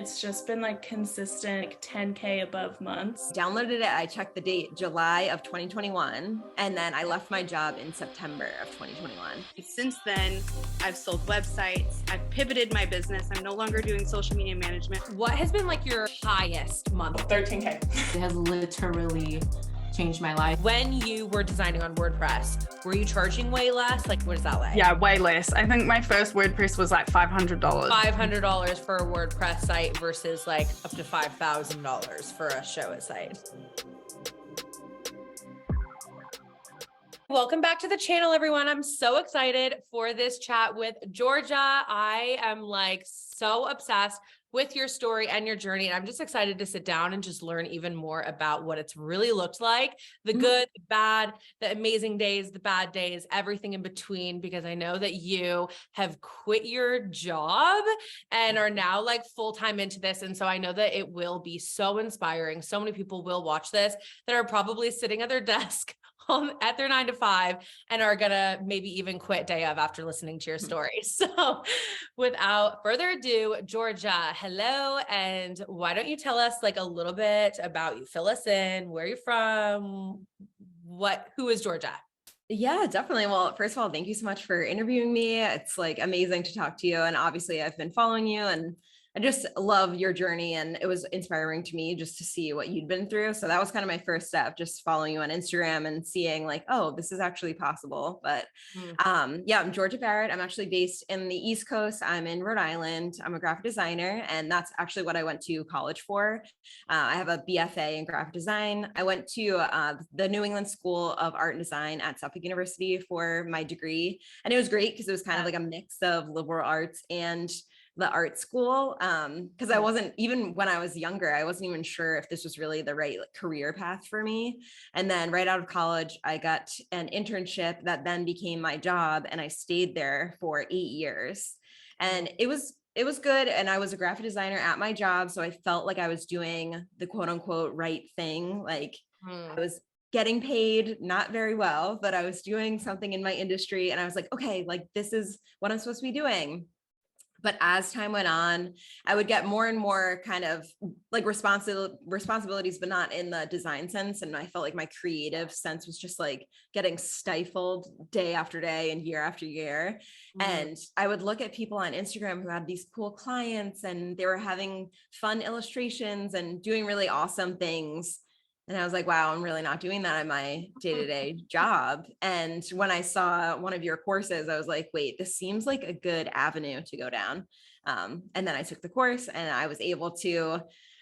It's just been like consistent, like 10K above months. Downloaded it. I checked the date, July of 2021. And then I left my job in September of 2021. Since then, I've sold websites. I've pivoted my business. I'm no longer doing social media management. What has been like your highest month? 13K. It has literally changed my life. When you were designing on WordPress, were you charging way less? Like, what is that like? Yeah, way less. I think my first WordPress was like $500. $500 for a WordPress site versus like up to $5,000 for a show it site. Welcome back to the channel, everyone. I'm so excited for this chat with Georgia. I am like so obsessed with your story and your journey. And I'm just excited to sit down and just learn even more about what it's really looked like, the good, the bad, the amazing days, the bad days, everything in between, because I know that you have quit your job and are now like full-time into this. And so I know that it will be so inspiring. So many people will watch this that are probably sitting at their desk at their 9 to 5 and are gonna maybe even quit day of after listening to your story. So without further ado, Georgia, hello. And why don't you tell us like a little bit about you? Fill us in, where you're from, who is Georgia? Yeah, definitely. Well, first of all, thank you so much for interviewing me. It's like amazing to talk to you. And obviously I've been following you and I just love your journey, and it was inspiring to me just to see what you'd been through. So that was kind of my first step, just following you on Instagram and seeing like, oh, this is actually possible. But yeah, I'm Georgia Barrett. I'm actually based in the East Coast. I'm in Rhode Island. I'm a graphic designer, and that's actually what I went to college for. I have a BFA in graphic design. I went to the New England School of Art and Design at Suffolk University for my degree. And it was great because it was kind of like a mix of liberal arts and the art school. Because I wasn't, even when I was younger, I wasn't even sure if this was really the right career path for me. And then right out of college, I got an internship that then became my job, and I stayed there for 8 years. And it was good. And I was a graphic designer at my job. So I felt like I was doing the quote unquote right thing. Like I was getting paid not very well, but I was doing something in my industry. And I was like, okay, like this is what I'm supposed to be doing. But as time went on, I would get more and more kind of like responsibilities, but not in the design sense. And I felt like my creative sense was just like getting stifled day after day and year after year. And I would look at people on Instagram who had these cool clients and they were having fun illustrations and doing really awesome things. And I was like, wow, I'm really not doing that in my day-to-day job. And when I saw one of your courses, I was like, wait, this seems like a good avenue to go down. And then I took the course and I was able to,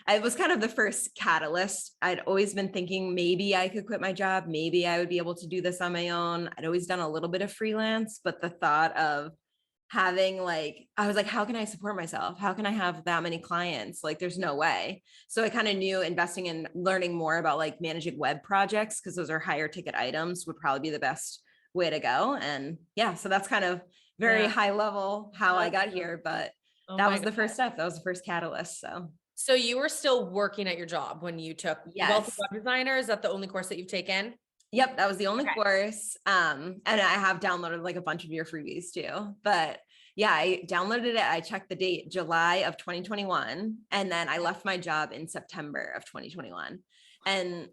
it was kind of the first catalyst. I'd always been thinking maybe I could quit my job. Maybe I would be able to do this on my own. I'd always done a little bit of freelance, but the thought of having I was like, how can I support myself? How can I have that many clients? Like, there's no way. So I kind of knew investing in learning more about like managing web projects, because those are higher ticket items, would probably be the best way to go. And yeah, so that's kind of very high level how I got here, but that was the first step. That was the first catalyst. So you were still working at your job when you took Wealth of Web Designer. Is that the only course that you've taken? Yep, that was the only course. And I have downloaded like a bunch of your freebies too. But yeah, I downloaded it. I checked the date, July of 2021. And then I left my job in September of 2021. And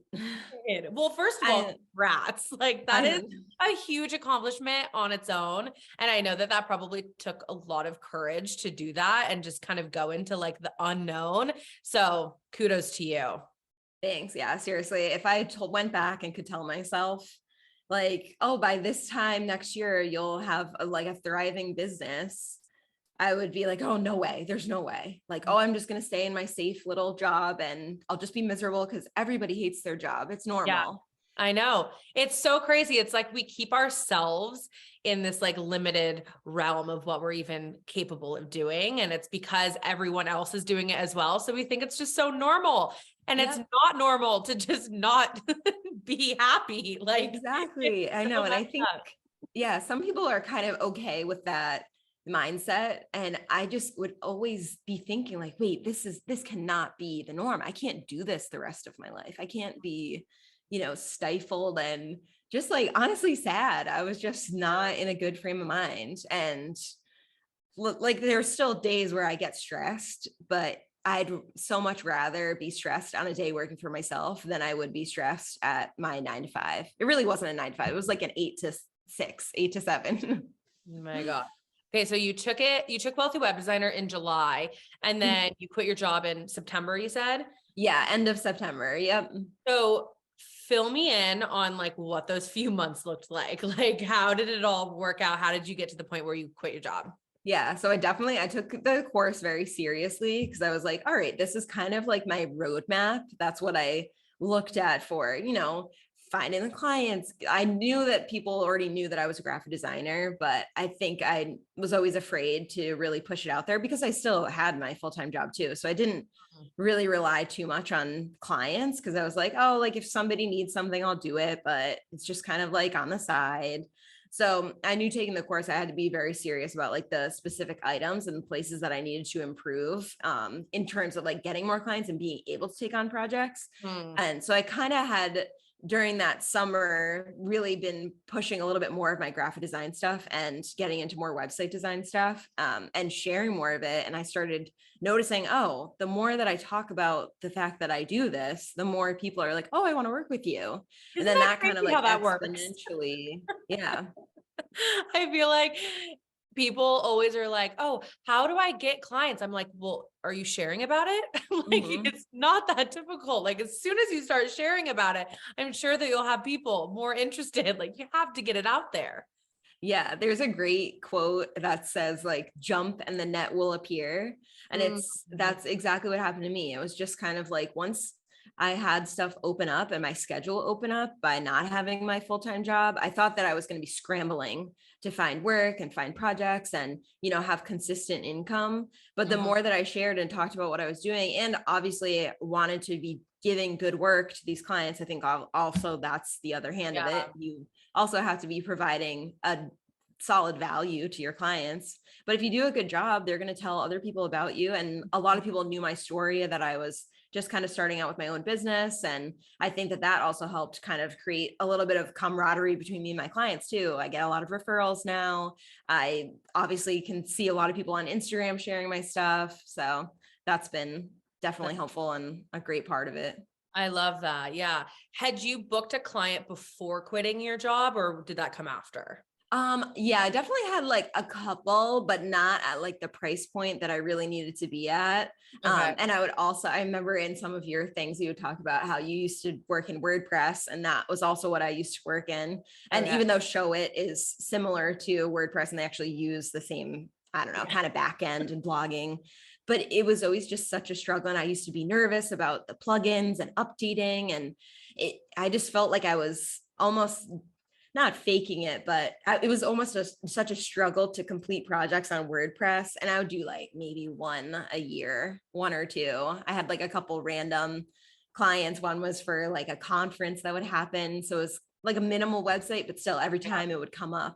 well, first of all, congrats. Like that is a huge accomplishment on its own. And I know that that probably took a lot of courage to do that and just kind of go into like the unknown. So kudos to you. Thanks. Yeah, seriously. If I went back and could tell myself like, oh, by this time next year, you'll have a thriving business, I would be like, oh, no way. There's no way. Like, oh, I'm just going to stay in my safe little job and I'll just be miserable because everybody hates their job. It's normal. Yeah. I know. It's so crazy. It's like we keep ourselves in this like limited realm of what we're even capable of doing. And it's because everyone else is doing it as well. So we think it's just so normal. And it's not normal to just not be happy. Like exactly. I know. And I think, some people are kind of okay with that mindset. And I just would always be thinking like, wait, this cannot be the norm. I can't do this the rest of my life. I can't be, stifled and just like honestly sad. I was just not in a good frame of mind. And like, there's still days where I get stressed, but I'd so much rather be stressed on a day working for myself than I would be stressed at my 9 to 5. It really wasn't a 9 to 5. It was like an 8 to 6, 8 to 7. Oh my God. Okay. So you took Wealthy Web Designer in July and then you quit your job in September, you said? Yeah. End of September. Yep. So fill me in on like what those few months looked like. Like, how did it all work out? How did you get to the point where you quit your job? Yeah. So I took the course very seriously because I was like, all right, this is kind of like my roadmap. That's what I looked at for, finding the clients. I knew that people already knew that I was a graphic designer, but I think I was always afraid to really push it out there because I still had my full-time job too. So I didn't really rely too much on clients because I was like, oh, like if somebody needs something, I'll do it, but it's just kind of like on the side. So I knew taking the course, I had to be very serious about like the specific items and places that I needed to improve in terms of like getting more clients and being able to take on projects. And so I kind of had during that summer really been pushing a little bit more of my graphic design stuff and getting into more website design stuff and sharing more of it. And I started noticing, oh, the more that I talk about the fact that I do this, the more people are like, oh, I want to work with you. And then that kind of like exponentially, yeah. I feel like people always are like, oh, how do I get clients? I'm like, well, are you sharing about it? Like, it's not that difficult. Like, as soon as you start sharing about it, I'm sure that you'll have people more interested. Like, you have to get it out there. Yeah, there's a great quote that says like jump and the net will appear. And that's exactly what happened to me. It was just kind of like once I had stuff open up and my schedule open up by not having my full-time job, I thought that I was going to be scrambling to find work and find projects and, have consistent income. But the more that I shared and talked about what I was doing, and obviously wanted to be giving good work to these clients, I think also that's the other hand of it. You also have to be providing a solid value to your clients. But if you do a good job, they're going to tell other people about you. And a lot of people knew my story that I was just kind of starting out with my own business. And I think that also helped kind of create a little bit of camaraderie between me and my clients too. I get a lot of referrals now. I obviously can see a lot of people on Instagram sharing my stuff. So that's been definitely helpful and a great part of it. I love that. Yeah. Had you booked a client before quitting your job or did that come after? Yeah, I definitely had like a couple, but not at like the price point that I really needed to be at. And I remember in some of your things, you would talk about how you used to work in WordPress, and that was also what I used to work in. And even though Show It is similar to WordPress and they actually use the same, I don't know, kind of back end and blogging, but it was always just such a struggle. And I used to be nervous about the plugins and updating. And I just felt like I was almost not faking it, but it was almost such a struggle to complete projects on WordPress. And I would do like maybe one a year, one or two. I had like a couple random clients. One was for like a conference that would happen. So it was like a minimal website, but still every time it would come up,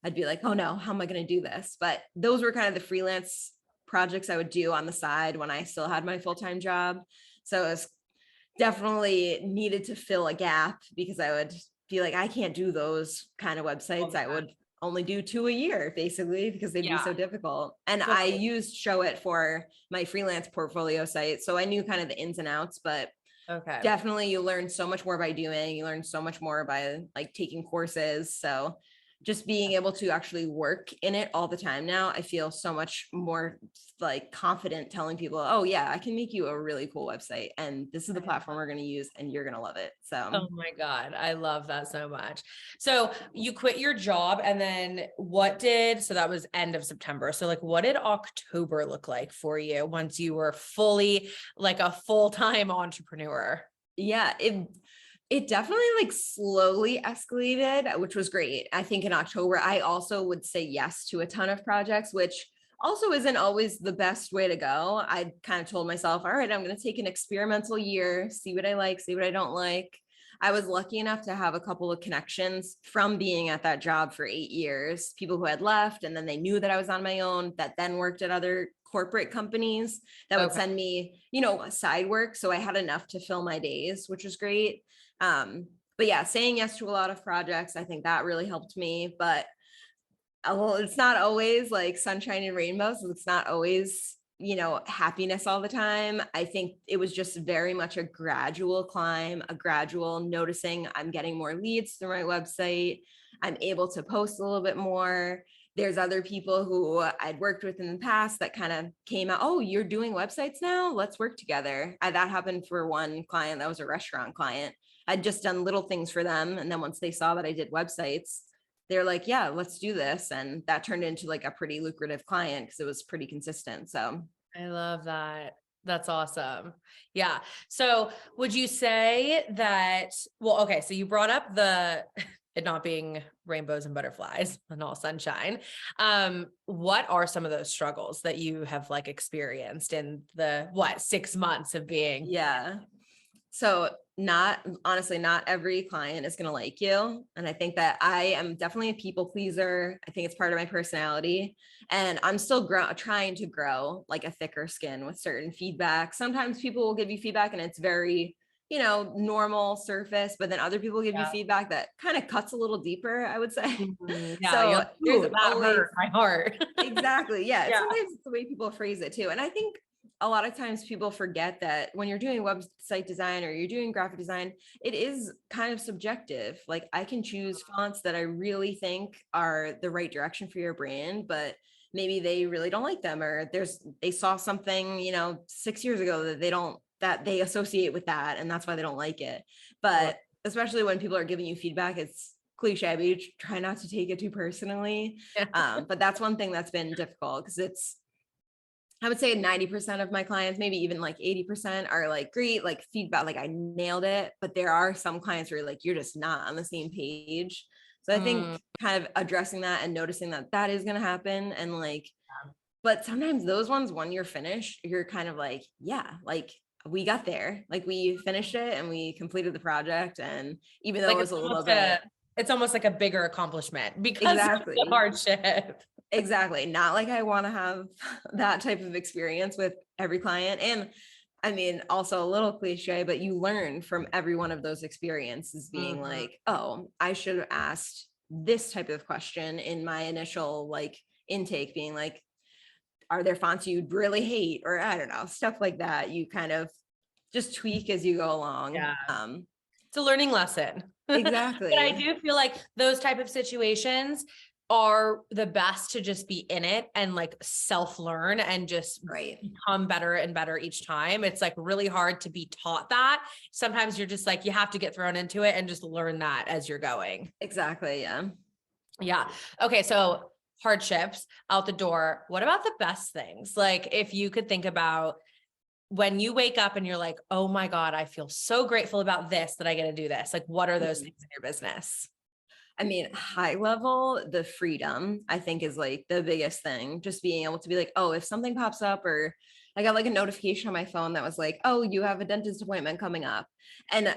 I'd be like, oh no, how am I going to do this? But those were kind of the freelance projects I would do on the side when I still had my full-time job. So it was definitely needed to fill a gap because I would feel like I can't do those kind of websites. I would only do 2 a year basically because they'd be so difficult. And I used Show It for my freelance portfolio site. So I knew kind of the ins and outs, but definitely you learn so much more by doing, you learn so much more by like taking courses. So just being able to actually work in it all the time now, I feel so much more like confident telling people, oh yeah, I can make you a really cool website and this is the platform we're going to use and you're going to love it. So, oh my God, I love that so much. So you quit your job and then so that was end of September. So like, what did October look like for you once you were fully like a full-time entrepreneur? Yeah, it definitely like slowly escalated, which was great. I think in October, I also would say yes to a ton of projects, which also isn't always the best way to go. I kind of told myself, all right, I'm going to take an experimental year, see what I like, see what I don't like. I was lucky enough to have a couple of connections from being at that job for 8 years, people who had left, and then they knew that I was on my own, that then worked at other corporate companies that would send me, side work. So I had enough to fill my days, which was great. But yeah, saying yes to a lot of projects, I think that really helped me, but well, it's not always like sunshine and rainbows. It's not always happiness all the time. I think it was just very much a gradual climb, a gradual noticing I'm getting more leads through my website. I'm able to post a little bit more. There's other people who I'd worked with in the past that kind of came out, oh, you're doing websites now? Let's work together. That happened for one client that was a restaurant client. I'd just done little things for them. And then once they saw that I did websites, they're like, yeah, let's do this. And that turned into like a pretty lucrative client because it was pretty consistent. So I love that. That's awesome. Yeah. So would you say that, well, okay, so you brought up it not being rainbows and butterflies and all sunshine. What are some of those struggles that you have like experienced in the 6 months of being? Yeah. So not every client is going to like you. And I think that I am definitely a people pleaser. I think it's part of my personality, and I'm still trying to grow like a thicker skin with certain feedback. Sometimes people will give you feedback and it's very, normal surface, but then other people give you feedback that kind of cuts a little deeper, I would say. Yeah, so there's that hurt my heart. Exactly. Yeah. Sometimes it's the way people phrase it too. And I think a lot of times people forget that when you're doing website design or you're doing graphic design, it is kind of subjective. Like I can choose fonts that I really think are the right direction for your brand, but maybe they really don't like them, or they saw something, 6 years ago that they associate with that, and that's why they don't like it. But especially when people are giving you feedback, it's cliche, but you try not to take it too personally. But that's one thing that's been difficult, because I would say 90% of my clients, maybe even like 80%, are like great, like feedback, like I nailed it. But there are some clients where like you're just not on the same page. So I think kind of addressing that and noticing that is going to happen. And like, but sometimes those ones, when you're finished, you're kind of like, yeah, like we got there, like we finished it and we completed the project. And even though it was a little bit, it's almost like a bigger accomplishment because of the hardship. Exactly. Not like I want to have that type of experience with every client. And I mean, also a little cliche, but you learn from every one of those experiences being like, oh, I should have asked this type of question in my initial like intake, being like, are there fonts you'd really hate? Or I don't know, stuff like that. You kind of just tweak as you go along. Yeah. It's a learning lesson. Exactly. But I do feel like those type of situations are the best to just be in it and like self-learn and just become better and better each time. It's like really hard to be taught that. Sometimes you're just like, you have to get thrown into it and just learn that as you're going. Exactly. Yeah. Yeah. Okay. So hardships out the door. What about the best things? Like if you could think about when you wake up and you're like, oh my God, I feel so grateful about this, that I get to do this. Like, what are those things in your business? I mean, high level, the freedom, I think, is like the biggest thing. Just being able to be like, oh, if something pops up, or I got like a notification on my phone that was like, oh, you have a dentist appointment coming up. And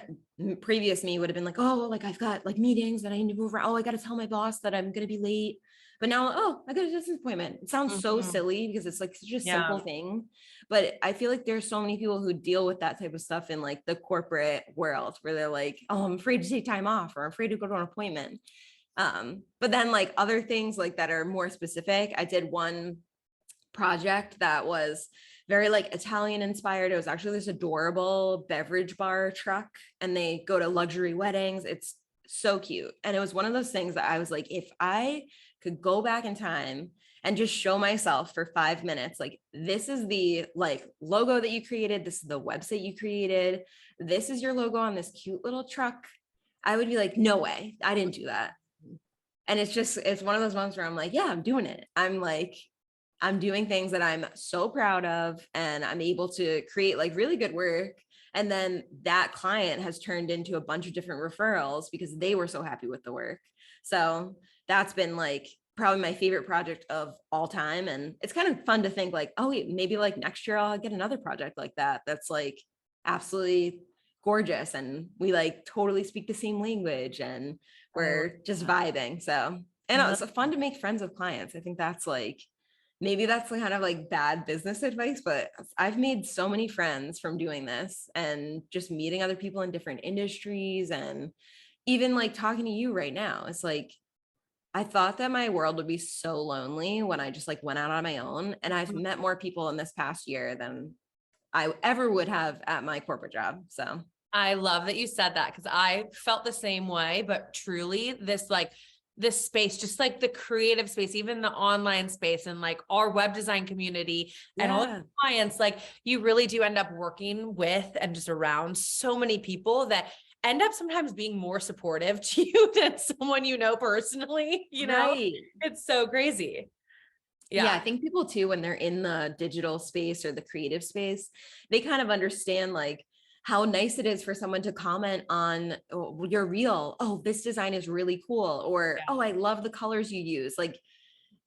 previous me would have been like, oh, like I've got like meetings that I need to move around. Oh, I got to tell my boss that I'm going to be late. But now, oh, I got a dentist appointment. It sounds so silly because it's like such a simple thing. But I feel like there's so many people who deal with that type of stuff in like the corporate world, where they're like, oh, I'm afraid to take time off, or I'm afraid to go to an appointment. But then like other things like that are more specific. I did one project that was very like Italian inspired. It was actually this adorable beverage bar truck, and they go to luxury weddings. It's so cute. And it was one of those things that I was like, if I could go back in time and just show myself for 5 minutes, like, this is the like logo that you created, this is the website you created, this is your logo on this cute little truck, I would be like, no way, I didn't do that. And it's one of those moments where I'm like, yeah, I'm doing it. I'm doing things that I'm so proud of, and I'm able to create like really good work. And then that client has turned into a bunch of different referrals because they were so happy with the work. So that's been like probably my favorite project of all time. And it's kind of fun to think like, oh, wait, maybe like next year I'll get another project like that. That's like absolutely gorgeous. And we like totally speak the same language, and we're just vibing. So, and it's fun to make friends with clients. I think that's like, maybe that's kind of like bad business advice, but I've made so many friends from doing this and just meeting other people in different industries. And even like talking to you right now, it's like, I thought that my world would be so lonely when I just like went out on my own. And I've met more people in this past year than I ever would have at my corporate job. So I love that you said that because I felt the same way, but truly this space, just like the creative space, even the online space and like our web design community and all the clients, like you really do end up working with and just around so many people that end up sometimes being more supportive to you than someone you know personally, Right. It's so crazy. Yeah, I think people too, when they're in the digital space or the creative space, they kind of understand like how nice it is for someone to comment on your reel. Oh, this design is really cool. Or, oh, I love the colors you use. Like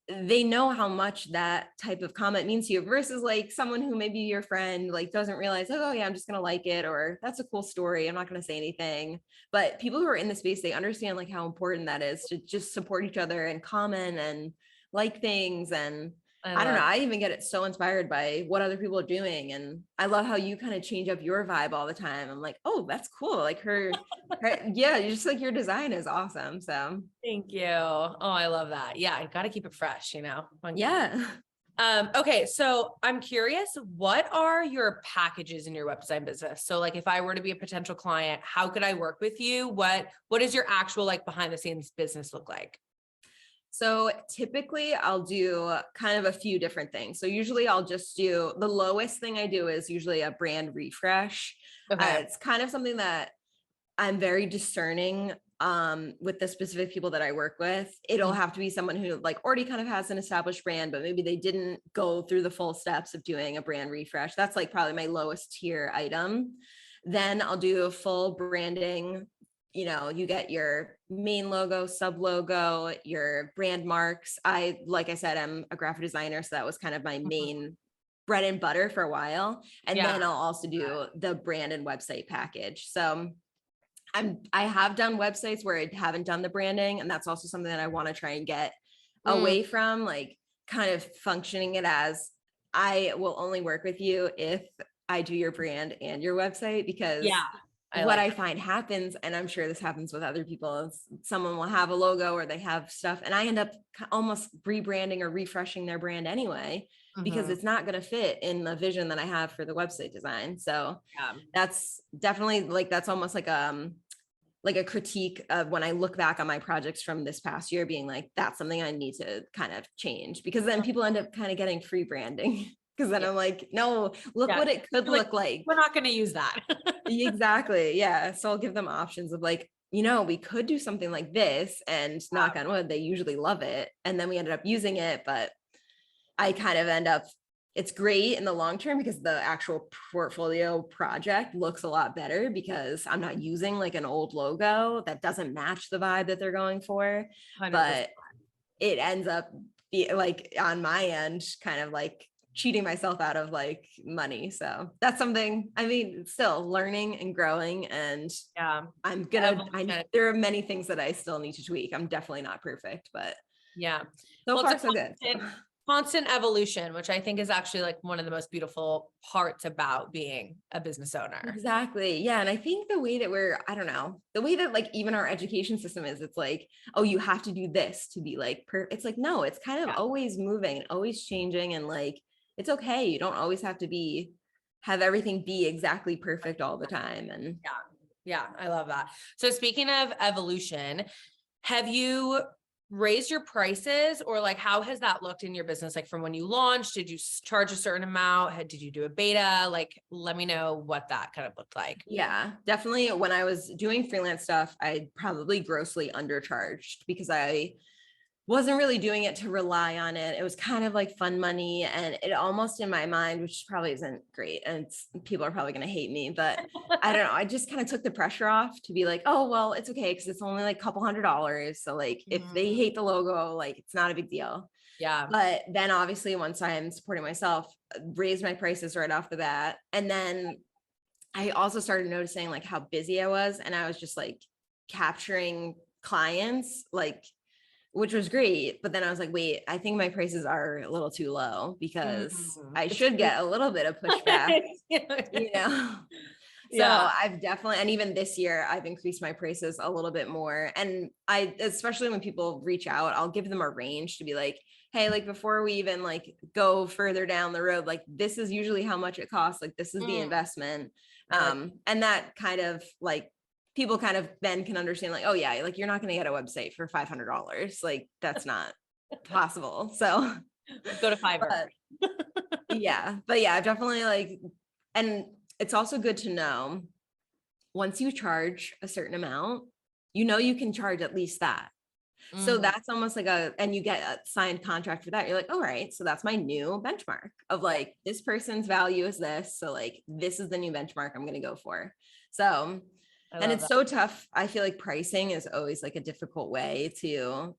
they know how much that type of comment means to you versus like someone who maybe your friend like doesn't realize, oh yeah, I'm just going to like it. Or that's a cool story. I'm not going to say anything. But people who are in the space, they understand like how important that is to just support each other and comment and like things. And I don't know. I even get it so inspired by what other people are doing. And I love how you kind of change up your vibe all the time. I'm like, oh, that's cool. Like her yeah, just like your design is awesome. So thank you. Oh, I love that. Yeah. I got to keep it fresh, Yeah. Okay. So I'm curious, what are your packages in your website business? So like, if I were to be a potential client, how could I work with you? What is your actual like behind the scenes business look like? So typically I'll do kind of a few different things. So usually I'll just do the lowest thing I do is usually a brand refresh. Okay. It's kind of something that I'm very discerning with the specific people that I work with. It'll have to be someone who like already kind of has an established brand, but maybe they didn't go through the full steps of doing a brand refresh. That's like probably my lowest tier item. Then I'll do a full branding. You get your main logo, sub logo, your brand marks. Like I said, I'm a graphic designer. So that was kind of my main bread and butter for a while. And then I'll also do the brand and website package. So I have done websites where I haven't done the branding. And that's also something that I want to try and get away from, like kind of functioning it as I will only work with you if I do your brand and your website, because I find happens, and I'm sure this happens with other people, is someone will have a logo or they have stuff and I end up almost rebranding or refreshing their brand anyway, because it's not going to fit in the vision that I have for the website design. So that's definitely like, that's almost like a critique of when I look back on my projects from this past year, being like, that's something I need to kind of change, because then people end up kind of getting free branding. Because then I'm like, no, look what it could look like. We're not going to use that. Exactly. Yeah. So I'll give them options of like, we could do something like this, and knock on wood, they usually love it. And then we ended up using it, but I kind of end up, it's great in the long term because the actual portfolio project looks a lot better because I'm not using like an old logo that doesn't match the vibe that they're going for. 100%. But it ends up like on my end, kind of like cheating myself out of like money. So that's something, still learning and growing. And there are many things that I still need to tweak. I'm definitely not perfect, but so far so good. Constant evolution, which I think is actually like one of the most beautiful parts about being a business owner. Exactly. Yeah. And I think the way that the way that like even our education system is, it's like, oh, you have to do this to be like, it's like, no, it's kind of always moving and always changing. And like, it's okay. You don't always have to have everything be exactly perfect all the time. And yeah, I love that. So speaking of evolution, have you raised your prices, or like, how has that looked in your business? Like from when you launched, did you charge a certain amount? Did you do a beta? Like, let me know what that kind of looked like. Yeah, definitely. When I was doing freelance stuff, I probably grossly undercharged because I wasn't really doing it to rely on it. It was kind of like fun money, and it almost in my mind, which probably isn't great, and people are probably going to hate me, but I don't know. I just kind of took the pressure off to be like, oh, well, it's okay, because it's only like a couple $100. So like if they hate the logo, like it's not a big deal. Yeah. But then obviously once I'm supporting myself, raised my prices right off the bat. And then I also started noticing like how busy I was, and I was just like capturing clients, like, which was great. But then I was like, wait, I think my prices are a little too low, because I should get a little bit of pushback, So I've definitely, and even this year, I've increased my prices a little bit more. And I, especially when people reach out, I'll give them a range to be like, hey, like before we even like go further down the road, like this is usually how much it costs. Like this is the investment. And that kind of like people kind of then can understand like, oh yeah, like you're not going to get a website for $500. Like that's not possible. So go to Fiverr. But yeah, I've definitely like, and it's also good to know once you charge a certain amount, you know, you can charge at least that. So that's almost like and you get a signed contract for that. You're like, all right, so that's my new benchmark of like, this person's value is this. So like, this is the new benchmark I'm going to go for. So, and it's so tough. I feel like pricing is always like a difficult way to,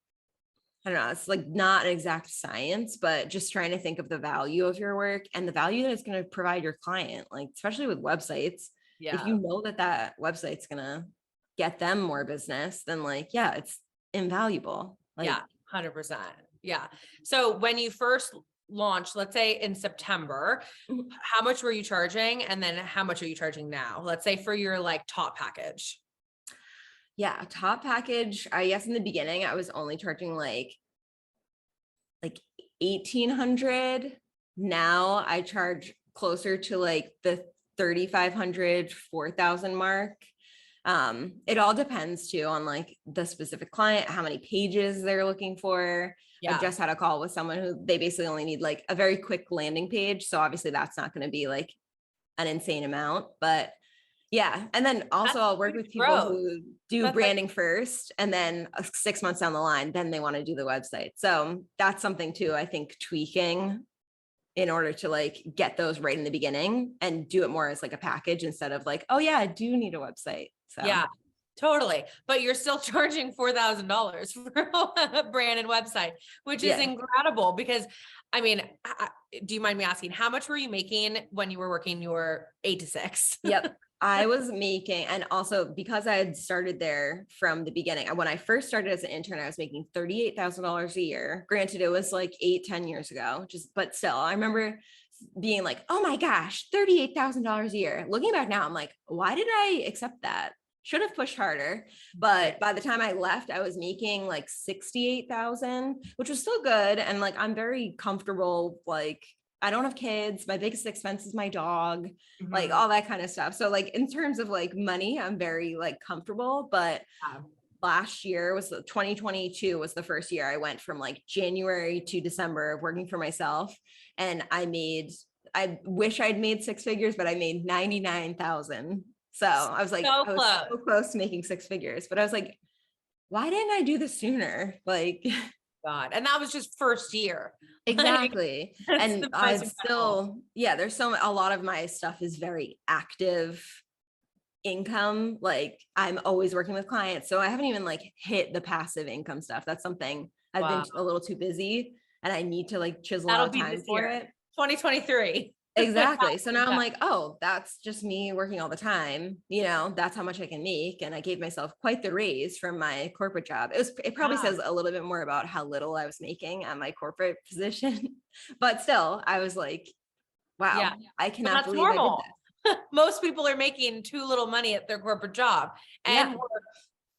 I don't know, it's like not an exact science, but just trying to think of the value of your work and the value that it's going to provide your client, like, especially with websites. If you know that that website's going to get them more business, then like, yeah, it's invaluable. Like, 100%. Yeah. So when you first launched, let's say in September, how much were you charging? And then how much are you charging now? Let's say for your like top package. Yeah, top package. I guess in the beginning, I was only charging like 1,800. Now I charge closer to like the 3,500, 4,000 mark. It all depends too on like the specific client, how many pages they're looking for. I just had a call with someone who they basically only need like a very quick landing page. So obviously that's not going to be like an insane amount, but yeah. And then also I'll work with people who do branding first, and then 6 months down the line, then they want to do the website. So that's something too, I think, tweaking in order to like get those right in the beginning and do it more as like a package instead of like, oh yeah, I do need a website. So yeah, totally. But you're still charging $4,000 for a brand and website, which is incredible because I mean, do you mind me asking, how much were you making when you were working your 8 to 6? Yep. I was making, and also because I had started there from the beginning, when I first started as an intern, I was making $38,000 a year. Granted, it was like 8-10 years ago, but still, I remember being like, oh my gosh, $38,000 a year. Looking back now, I'm like, why did I accept that? Should have pushed harder. But by the time I left, I was making like 68,000, which was still good. And like, I'm very comfortable. Like, I don't have kids. My biggest expense is my dog, like all that kind of stuff. So like in terms of like money, I'm very like comfortable, but last year was 2022 was the first year I went from like January to December of working for myself. And I wish I'd made 6 figures, but I made 99,000. So I was like, I was so close to making 6 figures, but I was like, why didn't I do this sooner? Like, God. And that was just first year. Exactly. Like, and I've still, there's a lot of my stuff is very active income. Like I'm always working with clients. So I haven't even like hit the passive income stuff. That's something I've been a little too busy and I need to like chisel out time for it. 2023. Exactly. So now I'm like, oh, that's just me working all the time. You know, that's how much I can make. And I gave myself quite the raise from my corporate job. It probably says a little bit more about how little I was making at my corporate position, but still I was like, wow, I cannot believe normal. I did that. Most people are making too little money at their corporate job and work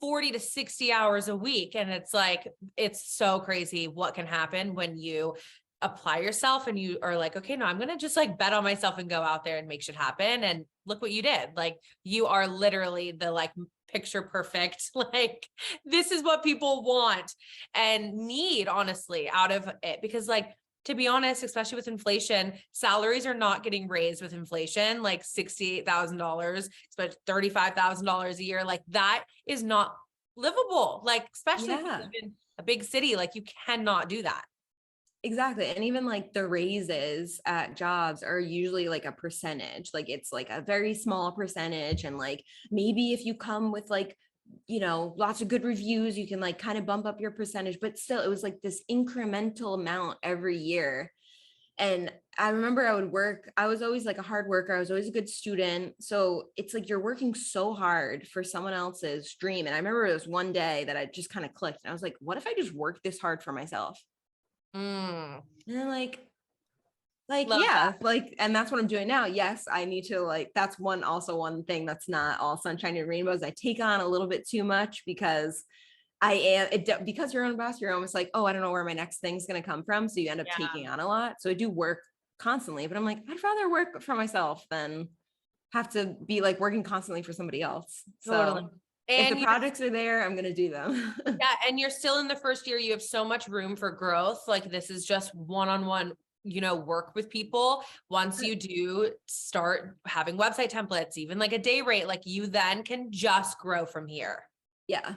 40 to 60 hours a week. And it's like, it's so crazy what can happen when you apply yourself and you are like, okay, no, I'm going to just like bet on myself and go out there and make shit happen. And look what you did. Like you are literally the like picture perfect. Like this is what people want and need honestly out of it. Because like, to be honest, especially with inflation, salaries are not getting raised with inflation, like $68,000, but $35,000 a year. Like that is not livable. Like, especially if you live in a big city, like you cannot do that. Exactly. And even like the raises at jobs are usually like a percentage, like it's like a very small percentage. And like, maybe if you come with like, you know, lots of good reviews, you can like kind of bump up your percentage, but still it was like this incremental amount every year. And I remember I was always like a hard worker. I was always a good student. So it's like, you're working so hard for someone else's dream. And I remember it was one day that I just kind of clicked and I was like, what if I just work this hard for myself? And then like Like, Love yeah, that. like, and that's what I'm doing now. Yes, I need to like, that's one thing that's not all sunshine and rainbows. I take on a little bit too much because because you're on boss, you're almost like, oh, I don't know where my next thing's going to come from. So you end up Yeah. taking on a lot. So I do work constantly, but I'm like, I'd rather work for myself than have to be like working constantly for somebody else. Totally. So if the And projects are there, I'm going to do them. yeah, and you're still in the first year. You have so much room for growth. Like this is just one-on-one, work with people. Once you do start having website templates, even like a day rate, like you then can just grow from here. Yeah.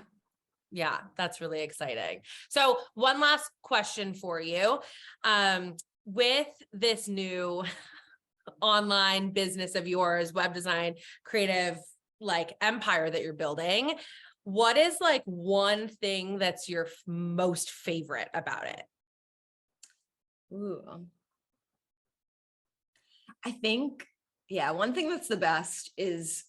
Yeah, that's really exciting. So one last question for you. With this new online business of yours, web design, creative, like empire that you're building, what is like one thing that's your most favorite about it? Ooh. I think, yeah, one thing that's the best is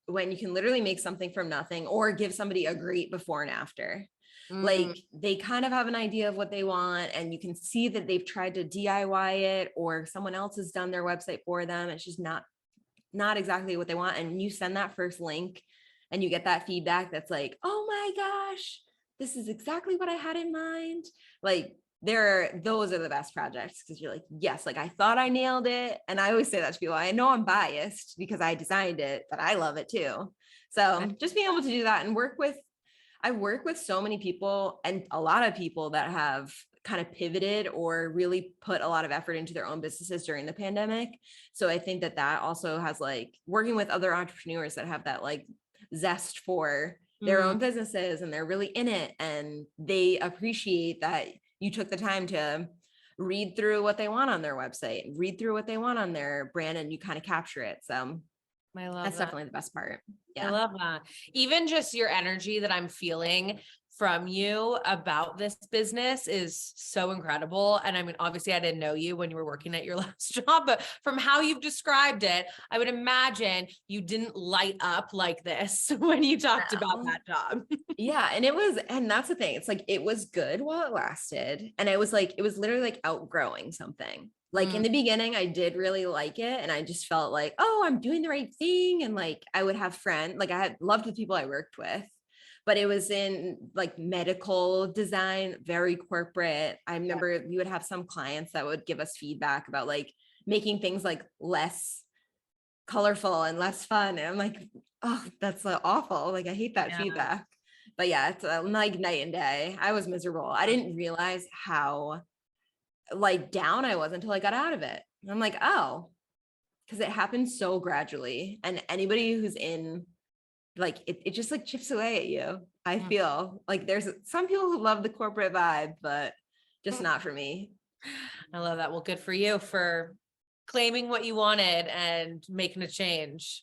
when you can literally make something from nothing or give somebody a great before and after. Like they kind of have an idea of what they want and you can see that they've tried to DIY it or someone else has done their website for them. It's just not exactly what they want. And you send that first link and you get that feedback that's like, oh my gosh, this is exactly what I had in mind. Like those are the best projects because you're like, yes, like I thought I nailed it. And I always say that to people. I know I'm biased because I designed it, but I love it too. So just being able to do that and I work with so many people and a lot of people that have kind of pivoted or really put a lot of effort into their own businesses during the pandemic. So I think that also has like working with other entrepreneurs that have that like zest for their own businesses and they're really in it and they appreciate that you took the time to read through what they want on their website, read through what they want on their brand and you kind of capture it. So I love that's that. definitely the best part. Yeah. I love that. Even just your energy that I'm feeling from you about this business is so incredible. And I mean, obviously I didn't know you when you were working at your last job, but from how you've described it, I would imagine you didn't light up like this when you talked about that job. Yeah. And that's the thing. It's like, it was good while it lasted. And it was literally like outgrowing something. Like in the beginning, I did really like it. And I just felt like, oh, I'm doing the right thing. And like, I would have friends, like I had loved the people I worked with, but it was in like medical design, very corporate. I remember we would have some clients that would give us feedback about like making things like less colorful and less fun. And I'm like, oh, that's so awful. Like, I hate that feedback. But yeah, it's like night and day. I was miserable. I didn't realize how like down I was until I got out of it. And I'm like, oh, because it happens so gradually. And anybody who's in like it just like chips away at you. I feel like there's some people who love the corporate vibe, but just not for me. I love that. Well, good for you for claiming what you wanted and making a change.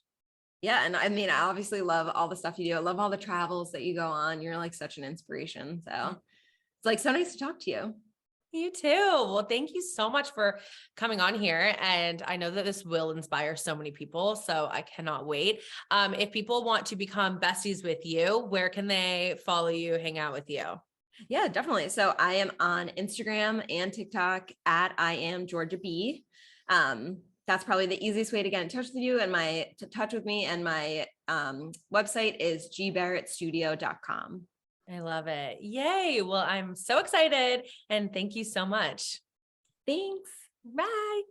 Yeah. And I mean, I obviously love all the stuff you do. I love all the travels that you go on. You're like such an inspiration. So it's like so nice to talk to you. You too. Well, thank you so much for coming on here. And I know that this will inspire so many people. So I cannot wait. If people want to become besties with you, where can they follow you, hang out with you? Yeah, definitely. So I am on Instagram and TikTok at I am Georgia B. That's probably the easiest way to get in touch with you and touch with me. And my website is gbarrettstudio.com. I love it. Yay. Well, I'm so excited and thank you so much. Thanks. Bye.